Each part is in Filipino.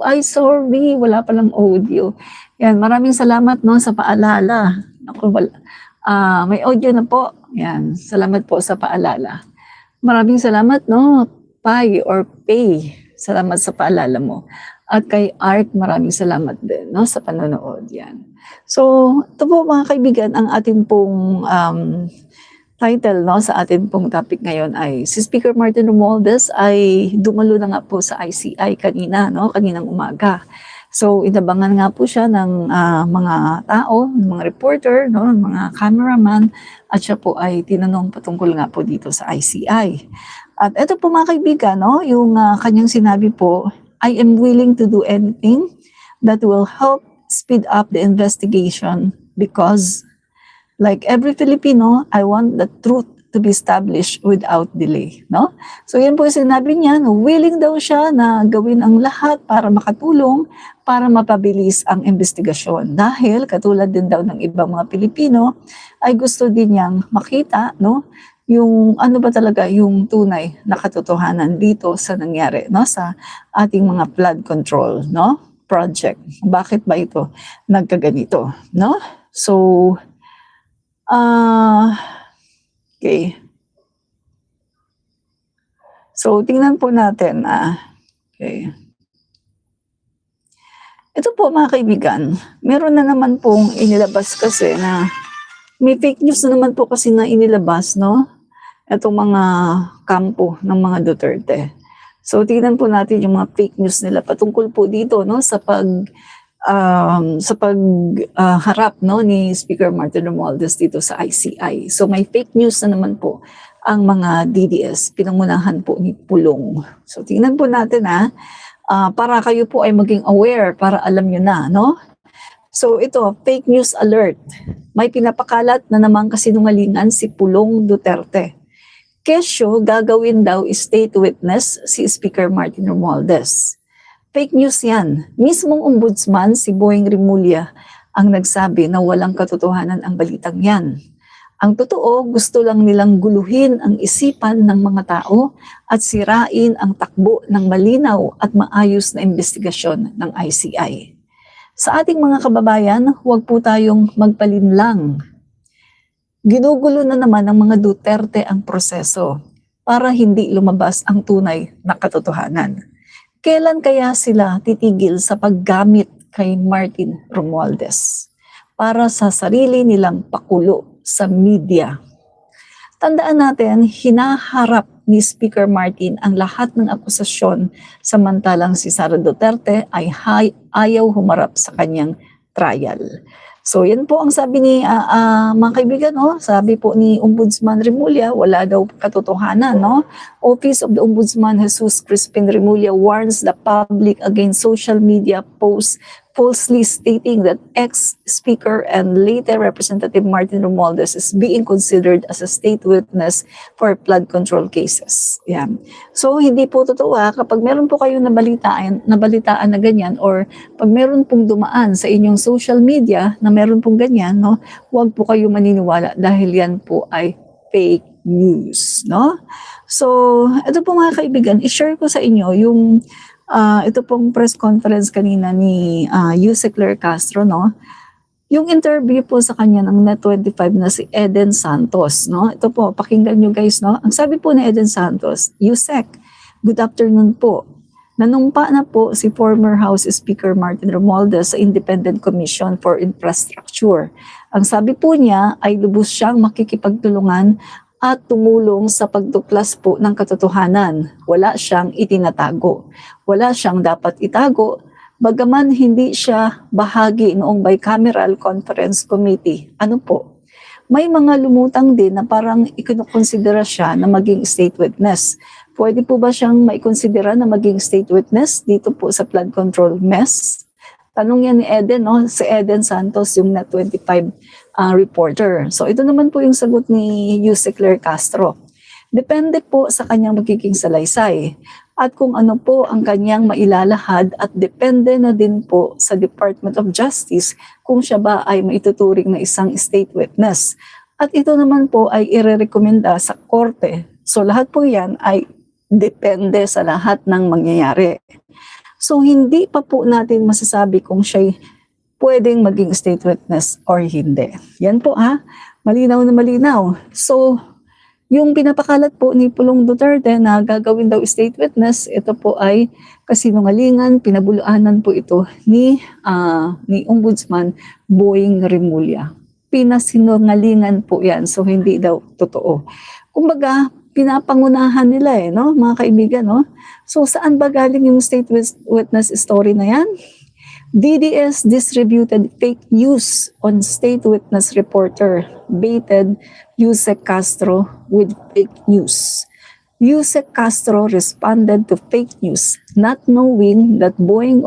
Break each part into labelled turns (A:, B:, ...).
A: po. Ay, sorry, wala palang audio. Yan, maraming salamat no sa paalala. Naku, may audio na po. Yan, salamat po sa paalala. Maraming salamat no, Pai or Pay. Salamat sa paalala mo. At kay Art, maraming salamat din no, sa panonood. Yan. So, ito po mga kaibigan, ang ating pong title no, sa ating pong topic ngayon ay si Speaker Martin Romualdez ay dumalo na nga po sa ICI kanina, no, kaninang umaga. So, inabangan nga po siya ng mga tao, mga reporter, no, mga cameraman, at siya po ay tinanong patungkol nga po dito sa ICI. At ito po mga kaibigan, no, yung kanyang sinabi po, I am willing to do anything that will help speed up the investigation because like every Filipino, I want the truth to be established without delay, no? So yan po yung sinabi niya, no, willing daw siya na gawin ang lahat para makatulong, para mapabilis ang investigasyon. Dahil katulad din daw ng ibang mga Pilipino, ay gusto din niyang makita, no, yung ano ba talaga yung tunay na katotohanan dito sa nangyari, no, sa ating mga flood control, no, project. Bakit ba ito nagkaganito, no? So, okay. So, tingnan po natin. Okay. Ito po mga kaibigan, meron na naman pong inilabas kasi na may fake news na naman po kasi na inilabas, no? Itong mga kampo ng mga Duterte. So, tingnan po natin yung mga fake news nila patungkol po dito, no? Sa pagharap no ni Speaker Martin Romualdez dito sa ICI. So may fake news na naman po ang mga DDS, pinangunahan po ni Pulong. So tingnan po natin para kayo po ay maging aware, para alam nyo na, no? So ito, fake news alert. May pinapakalat na namang kasinungalingan si Pulong Duterte. Kesyo, gagawin daw state witness si Speaker Martin Romualdez. Fake news yan. Mismong ombudsman si Boying Rimulya ang nagsabi na walang katotohanan ang balitang yan. Ang totoo, gusto lang nilang guluhin ang isipan ng mga tao at sirain ang takbo ng malinaw at maayos na investigasyon ng ICI. Sa ating mga kababayan, huwag po tayong magpalinlang. Ginugulo na naman ng mga Duterte ang proseso para hindi lumabas ang tunay na katotohanan. Kailan kaya sila titigil sa paggamit kay Martin Romualdez para sa sarili nilang pakulo sa media? Tandaan natin, hinaharap ni Speaker Martin ang lahat ng akusasyon samantalang si Sara Duterte ay ayaw humarap sa kanyang trial. So yan po ang sabi ni mga kaibigan, no? Sabi po ni Ombudsman Rimulya, wala daw katotohanan, no? Office of the Ombudsman Jesus Crispin Rimulya warns the public against social media posts falsely stating that ex-speaker and later Representative Martin Romualdez is being considered as a state witness for flood control cases. Yan. So hindi po totoo kapag meron po kayong nabalitaan na ganyan or pag meron pong dumaan sa inyong social media na meron pong ganyan, no, huwag po kayo maniniwala dahil yan po ay fake news, no? So, ito po mga kaibigan, i-share ko sa inyo yung ito pong press conference kanina ni Yusek Claire Castro, no? Yung interview po sa kanya ng Net25 na si Eden Santos, no? Ito po, pakinggan nyo guys, no? Ang sabi po ni Eden Santos, Yusek, good afternoon po. Nanumpa na po si former House Speaker Martin Romualdez sa Independent Commission for Infrastructure. Ang sabi po niya ay lubos siyang makikipagtulungan at tumulong sa pagtuklas po ng katotohanan. Wala siyang itinatago. Wala siyang dapat itago, bagaman hindi siya bahagi noong bicameral conference committee. Ano po? May mga lumutang din na parang ikinukonsidera siya na maging state witness. Pwede po ba siyang maikonsidera na maging state witness dito po sa flood control mess? Tanong yan ni Eden, no? Si Eden Santos, yung Net25 reporter. So ito naman po yung sagot ni Yusek Claire Castro. Depende po sa kanyang magiging salaysay at kung ano po ang kanyang mailalahad at depende na din po sa Department of Justice kung siya ba ay maituturing na isang state witness. At ito naman po ay irerekomenda sa korte. So lahat po yan ay depende sa lahat ng mangyayari. So hindi pa po natin masasabi kung siya'y pwedeng maging state witness or hindi. Yan po malinaw na malinaw. So yung pinapakalat po ni Pulong Duterte na gagawin daw state witness, ito po ay kasinungalingan, pinabulaanan po ito ni Ombudsman Boying Rimulya. Pinasinungalingan po yan, so hindi daw totoo. Kumbaga, pinapangunahan nila no, mga kaibigan, no? So saan ba galing yung state witness story na yan? DDS distributed fake news on state witness reporter, baited Yusek Castro with fake news. Yusek Castro responded to fake news, not knowing that Boying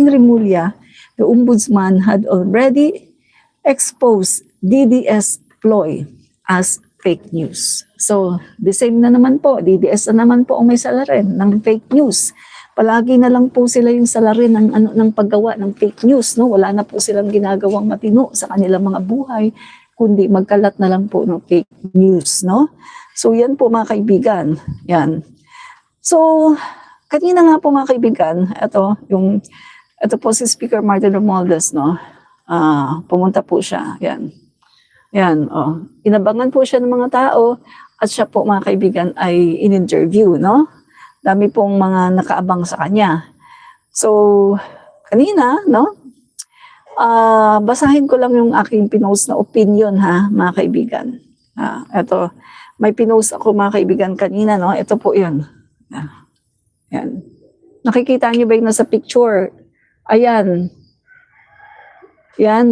A: Rimulya, the ombudsman, had already exposed DDS ploy as fake news. So, the same na naman po, DDS na naman po ang may salarin ng fake news. Palagi na lang po sila yung salarin ng paggawa ng fake news, no? Wala na po silang ginagawang matino sa kanilang mga buhay, kundi magkalat na lang po ng fake news, no? So yan po mga kaibigan, yan. So kanina nga po mga kaibigan, ito po si Speaker Martin Romualdez, no? Pumunta po siya, yan. Yan, inabangan po siya ng mga tao at siya po mga kaibigan ay in-interview, no? Dami pong mga nakaabang sa kanya. So, kanina, no? Basahin ko lang yung aking pinost na opinion, mga kaibigan. Ito, may pinost ako mga kaibigan kanina, no? Ito po yun. Yan. Nakikita niyo ba yung nasa picture? Ayan. Yan,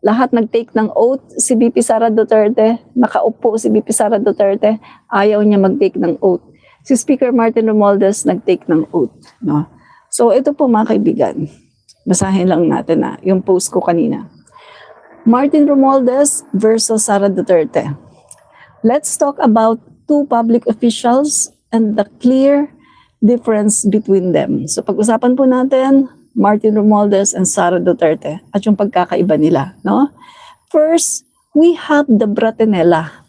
A: lahat nag-take ng oath. Si BP Sara Duterte, nakaupo si BP Sara Duterte, ayaw niya mag-take ng oath. Si Speaker Martin Romualdez nag-take ng oath, no? So ito po mga kaibigan, basahin lang natin yung post ko kanina. Martin Romualdez versus Sara Duterte. Let's talk about two public officials and the clear difference between them. So pag-usapan po natin Martin Romualdez and Sara Duterte at yung pagkakaiba nila, no? First, we have the Bratinella,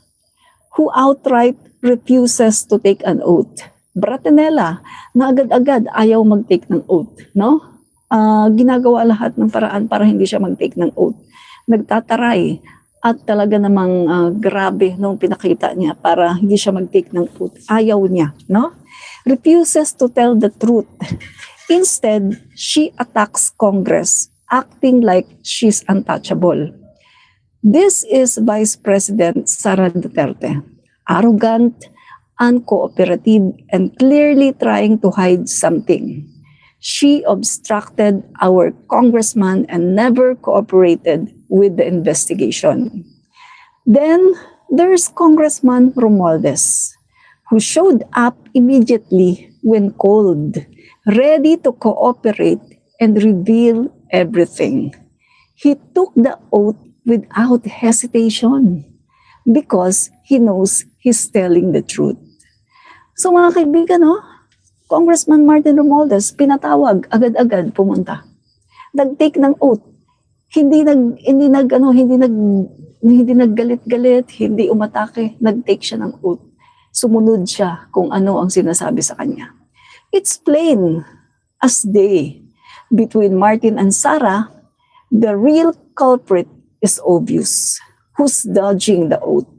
A: who outright refuses to take an oath. Bratinella, na agad-agad ayaw mag-take ng oath, no? Ginagawa lahat ng paraan para hindi siya mag-take ng oath. Nagtataray at talaga namang grabe nung pinakita niya para hindi siya mag-take ng oath. Ayaw niya, no? Refuses to tell the truth. Instead, she attacks Congress, acting like she's untouchable. This is Vice President Sara Duterte. Arrogant, uncooperative, and clearly trying to hide something. She obstructed our congressman and never cooperated with the investigation. Then, there's Congressman Romualdez, who showed up immediately when called, ready to cooperate and reveal everything. He took the oath without hesitation because he knows he's telling the truth. So mga kaibigan, Congressman Martin Romualdez, pinatawag, agad-agad pumunta. Nag-take ng oath. Hindi naggalit-galit, hindi umatake, nag-take siya ng oath. Sumunod siya kung ano ang sinasabi sa kanya. It's plain as day. Between Martin and Sara, the real culprit is obvious. Who's dodging the oath?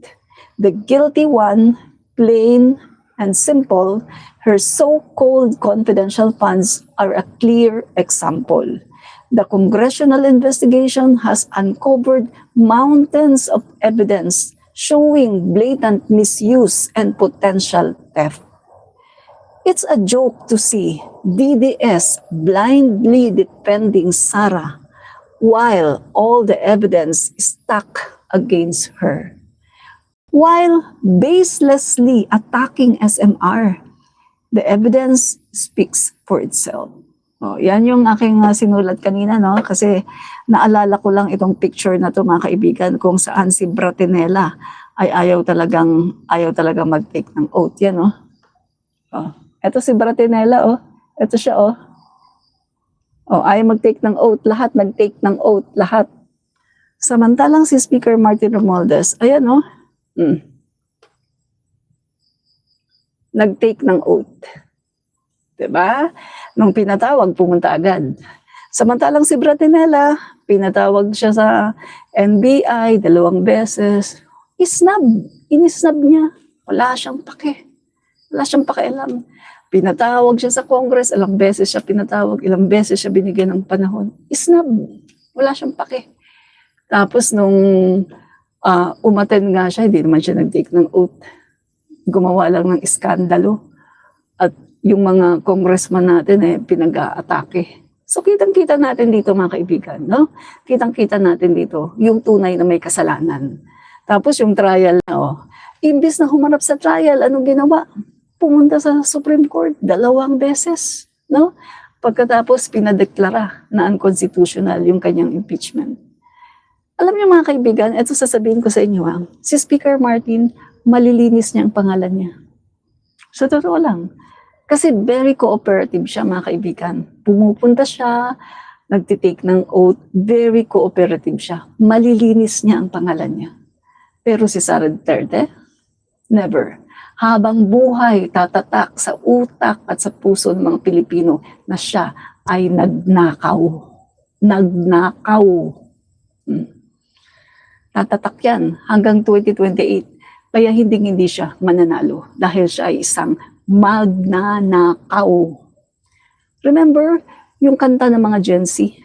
A: The guilty one, plain and simple, her so-called confidential funds are a clear example. The congressional investigation has uncovered mountains of evidence showing blatant misuse and potential theft. It's a joke to see DDS blindly defending Sara while all the evidence is stuck against her. While baselessly attacking SMR, the evidence speaks for itself. Yan yung aking sinulat kanina, no? Kasi naalala ko lang itong picture na to mga kaibigan kung saan si Bratinella ay ayaw talagang mag-take ng oath. Yan, no? Ito si Bratinella, Ito siya, ayaw mag-take ng oath. Lahat nag-take ng oath. Lahat. Samantalang si Speaker Martin Romualdez, ayan, nag-take ng oath. Diba? Nung pinatawag, pumunta agad. Samantalang si Bratinella, pinatawag siya sa NBI 2 beses. Inisnab niya. Wala siyang pake. Wala siyang pakialam. Pinatawag siya sa Congress, ilang beses siya pinatawag, ilang beses siya binigyan ng panahon. Isnab. Wala siyang pake. Tapos nung umaten nga siya, hindi naman siya nag-take ng oath. Gumawa lang ng iskandalo. At yung mga congressman natin pinag-aatake. So kitang-kita natin dito mga kaibigan, no? Kitang-kita natin dito yung tunay na may kasalanan. Tapos yung trial na, imbis na humarap sa trial, anong ginawa? Pumunta sa Supreme Court 2 beses, no? Pagkatapos pinadeklara na unconstitutional yung kanyang impeachment. Alam niyo mga kaibigan, ito sasabihin ko sa inyo, si Speaker Martin, malilinis niya ang pangalan niya. Sa totoo lang. Kasi very cooperative siya mga kaibigan. Pumupunta siya, nagtitake ng oath, very cooperative siya. Malilinis niya ang pangalan niya. Pero si Sara Duterte, never. Habang buhay, tatatak sa utak at sa puso ng mga Pilipino na siya ay nagnakaw. Nagnakaw. Tatatak yan hanggang 2028. Kaya hindi siya mananalo dahil siya ay isang magnanakaw. Remember yung kanta ng mga Gen Z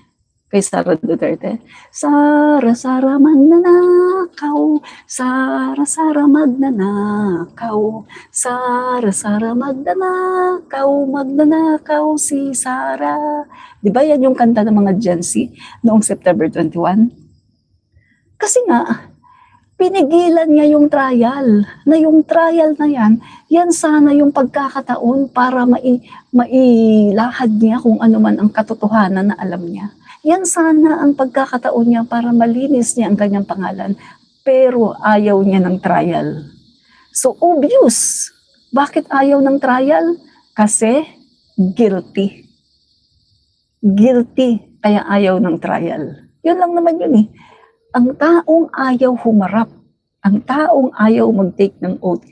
A: kay Sara Duterte? Sara, Sara, magnanakaw. Sara, Sara, magnanakaw. Sara, Sara, magnanakaw. Magnanakaw si Sara. Di ba yan yung kanta ng mga Gen Z noong September 21? Kasi nga, pinigilan niya yung trial. Na yung trial na yan sana yung pagkakataon para mailahad niya kung ano man ang katotohanan na alam niya. Yan sana ang pagkakataon niya para malinis niya ang kanyang pangalan. Pero ayaw niya ng trial. So obvious. Bakit ayaw ng trial? Kasi guilty. Guilty, kaya ayaw ng trial. Yun lang naman yun Ang taong ayaw humarap, ang taong ayaw mag-take ng oath,